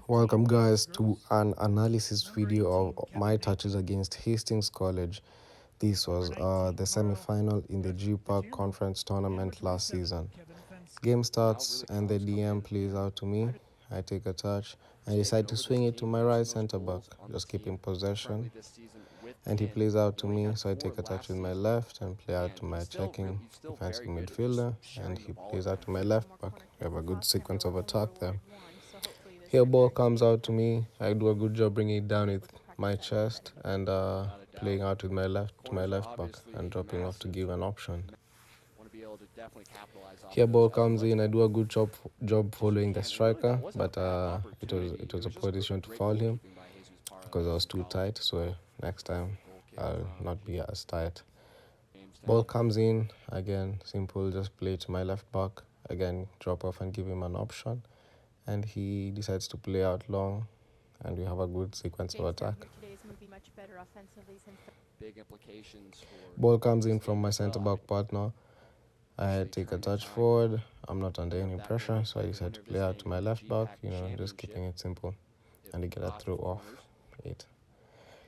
Welcome guys to an analysis video of my touches against Hastings College. This was the semi-final in the GPAC conference tournament last season. Game starts and the DM plays out to me. I take a touch and decide to swing it to my right center back, just keeping possession. And he plays out to me, so I take a touch with my left and play out to my checking defensive midfielder, and he plays out to my left back. We have a good sequence of attack there. Here ball comes out to me. I do a good job bringing it down with my chest and playing out with my left back and dropping off to give an option. Here ball comes in. I do a good job following the striker, but it was a position to foul him because I was too tight. So next time I'll not be as tight. Ball comes in again. Simple. Just play to my left back again. Drop off and give him an option. And he decides to play out long, and we have a good sequence of attack. Ball comes in from my centre-back partner. I take a touch forward. I'm not under any pressure, so I decide to play out to my left back, just keeping it simple, and I get a throw off it.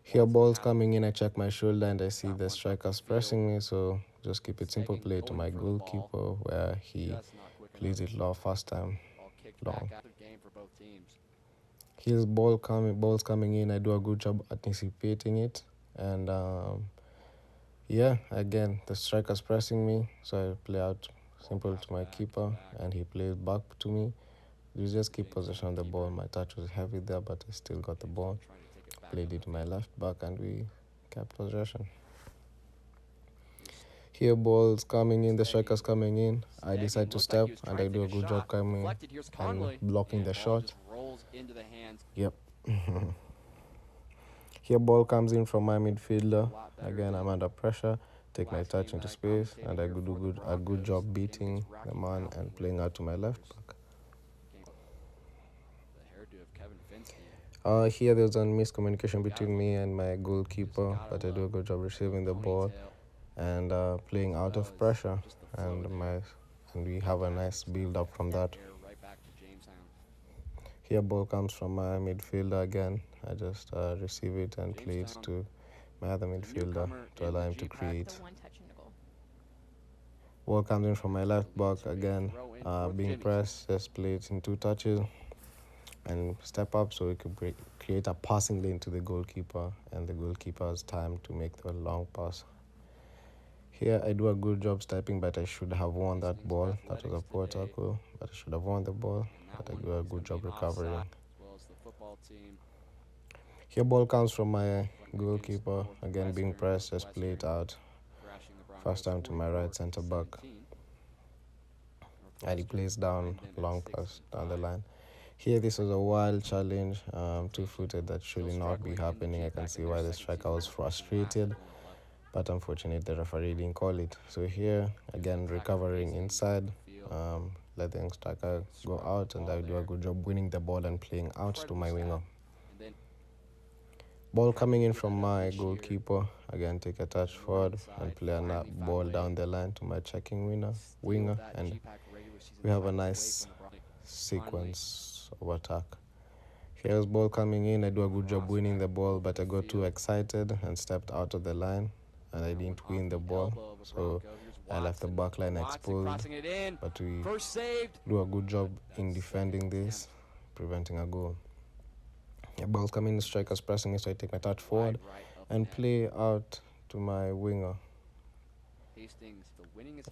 Here ball's coming in, I check my shoulder, and I see the strikers pressing me, so just keep it simple, play to my goalkeeper, where he plays it low first time. Long. Here's balls coming in. I do a good job anticipating it, and again the striker's pressing me, so I play out simple to my keeper, and he plays back to me. You just keep possession of the ball. My touch was heavy there, but I still got the ball. Played it to my left back, and we kept possession. Here ball's coming in, the striker's coming in. I decide to step, and I do a good job coming and blocking the shot. Yep. Here ball comes in from my midfielder. Again, I'm under pressure. Take my touch into space, and I do a good job beating the man and playing out to my left back. Here there's a miscommunication between me and my goalkeeper, but I do a good job receiving the ball and playing out of pressure, and we have a nice build up from that. Here ball comes from my midfielder again. I just receive it and play it to my other midfielder to allow him to create. Ball comes in from my left back again, being pressed, just play it in 2 touches and step up so we could create a passing lane to the goalkeeper, and the goalkeeper has time to make the long pass. Here I do a good job stepping, but I should have won that ball. That was a poor tackle, but I should have won the ball, but I do a good job recovering. Here ball comes from my goalkeeper, again being pressed, just play it out. First time to my right centre back, and he plays down long pass down the line. Here this was a wild challenge, 2-footed, that should not be happening. I can see why the striker was frustrated, but unfortunately the referee didn't call it. So here again recovering inside, letting striker go out, and I do a good job winning the ball and playing out to my winger. Ball coming in from my goalkeeper, again take a touch forward and play a ball down the line to my checking winger, and we have a nice sequence of attack. Here's ball coming in. I do a good job winning the ball, but I got too excited and stepped out of the line, and I didn't win the ball, so I left the back line exposed, but we do a good job in defending this, preventing a goal. The ball's coming in, the striker's pressing me, so I take my touch forward and play out to my winger.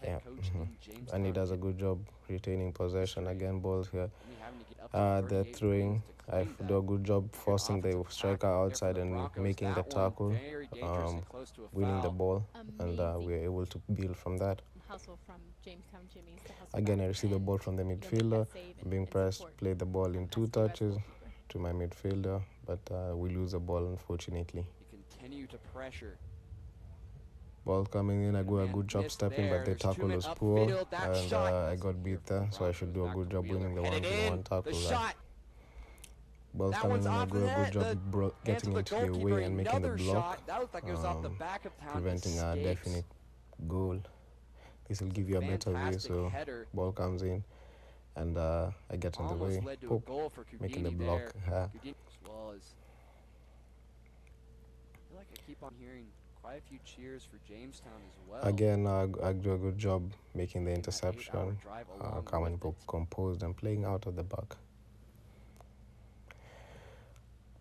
Yeah. And he does a good job retaining possession. Again, balls here. They're throwing. I do a good job forcing the striker outside and making the tackle, winning the ball, and we're able to build from that. Again, I receive the ball from the midfielder, being pressed, play the ball in 2 touches to my midfielder, but we lose the ball, unfortunately. Ball coming in, I do a good job stepping, but the tackle was poor, and I got beat there, so I should do a good job winning the 1-on-1 tackle. Ball's coming in, I do a good job getting into the way and making the block, preventing a definite goal. This will give you a better view. So ball comes in, and I get in the way, poop, making the block. Again, I do a good job making the interception, calm and composed and playing out of the back.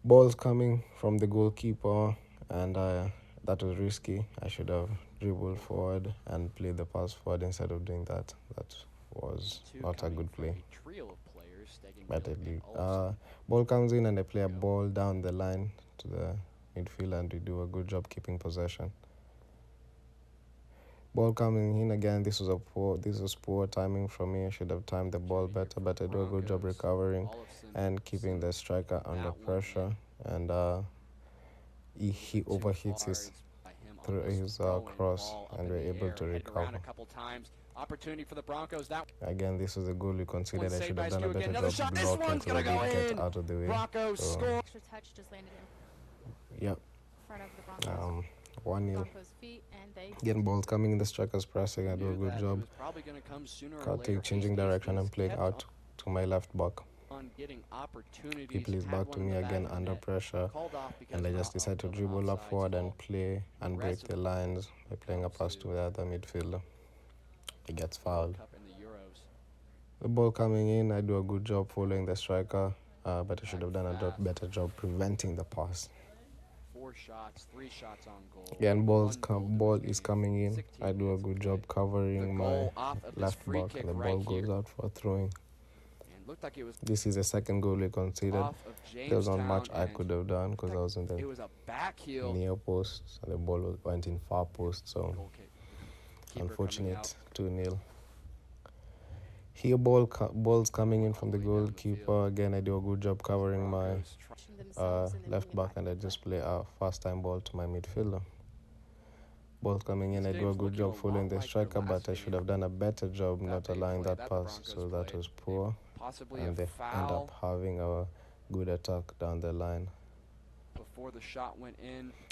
Balls coming from the goalkeeper, and that was risky. I should have dribbled forward and played the pass forward instead of doing that. That was not a good play. But ball comes in and I play a ball down the line to the midfield, and we do a good job keeping possession. Ball coming in again. This was poor timing from me. I should have timed the ball better, but I do a good job recovering and keeping the striker under pressure. And he overhits his cross, and we're able to recover. Again, this was a goal we conceded. I should have done a better job blocking so that they get out of the way. So, yeah. 1-0. Again, balls coming in the striker's pressing. I do a good job cutting, changing direction and playing out to my left back. He plays back to me again under pressure, and I just decide to dribble up forward and play and break the lines by playing a pass to the other midfielder. He gets fouled. The ball coming in, I do a good job following the striker, but I should have done a better job preventing the pass. 3 shots on goal. Again, ball is coming in. I do a good job covering my left back, and the ball goes out for throwing. This is the second goal we conceded. There was not much I could have done because I was in the near post, and the ball went in far post. So unfortunate, 2-0. Here, balls coming in from the goalkeeper. Again, I do a good job covering my left back, and I just play a fast time ball to my midfielder. Ball coming in, I do a good job following the striker, but I should have done a better job not allowing that pass, so that was poor. And they end up having a good attack down the line.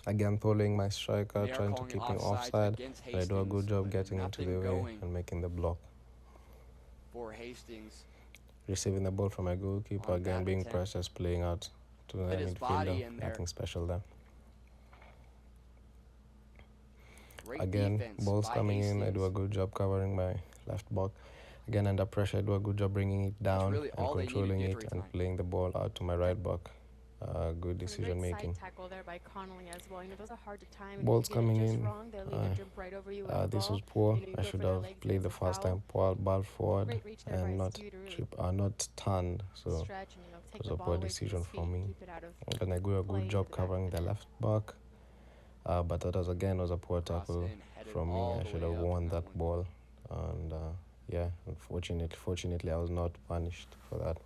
Again, following my striker, trying to keep him offside, and I do a good job getting into the way and making the block. Receiving the ball from my goalkeeper, again being precious, playing out to the midfielder. Nothing special there. Again, balls coming in, I do a good job covering my left back. Again, under pressure, I do a good job bringing it down and controlling it and playing the ball out to my right back. Good decision making. Balls coming in. This was poor. I should have played the first time ball forward and not turned. So it was a poor decision for me. And I do a good job covering the left back. But that was a poor tackle from me. I should have won that ball. And fortunately, I was not punished for that.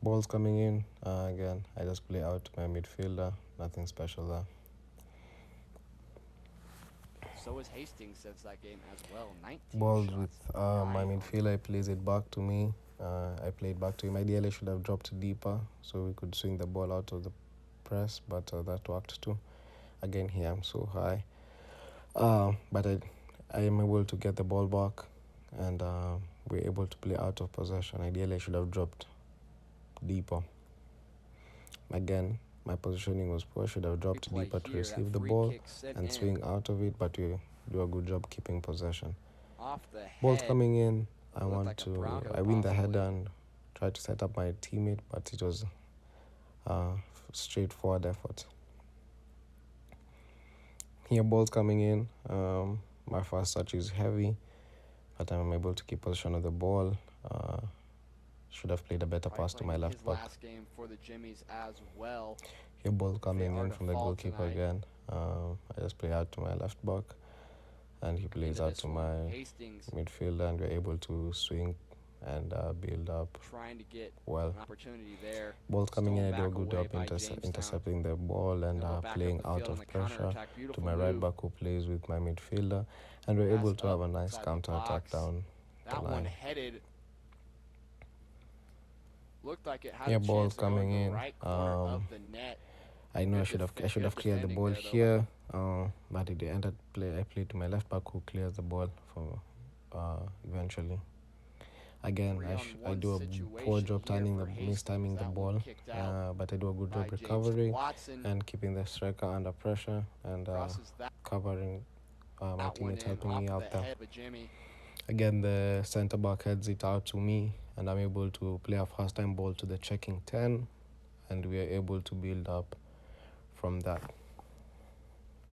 Balls coming in, again, I just play out to my midfielder. Nothing special there. So is Hastings since that game as well. 19 balls with my midfielder, plays it back to me. I played back to him. Ideally, I should have dropped deeper so we could swing the ball out of the press, but that worked too. Again, here I'm so high. But I am able to get the ball back, and we're able to play out of possession. Ideally, I should have dropped deeper. Again, my positioning was poor. I should have dropped deeper to receive the ball and swing out of it, but we do a good job keeping possession. Ball's coming in. I win the header and try to set up my teammate, but it was a straightforward effort. Here, ball's coming in. My first touch is heavy, but I'm able to keep possession of the ball. Should have played a better pass to my left back. Here, ball coming in from the goalkeeper again. I just play out to my left back, and he plays out to my midfielder, and we're able to swing and build up well. Ball's coming in, I do a good job intercepting the ball and playing out of pressure to my right back, who plays with my midfielder, and we're able to have a nice counter attack down the line. Yeah, ball's coming in. I know I should have cleared the ball here, but at the end I played to my left back, who clears the ball for eventually. Again, I do a poor job mistiming the ball, but I do a good job recovering and keeping the striker under pressure and covering my teammates helping me out there. Again, the centre back heads it out to me, and I'm able to play a first time ball to the checking 10, and we are able to build up from that.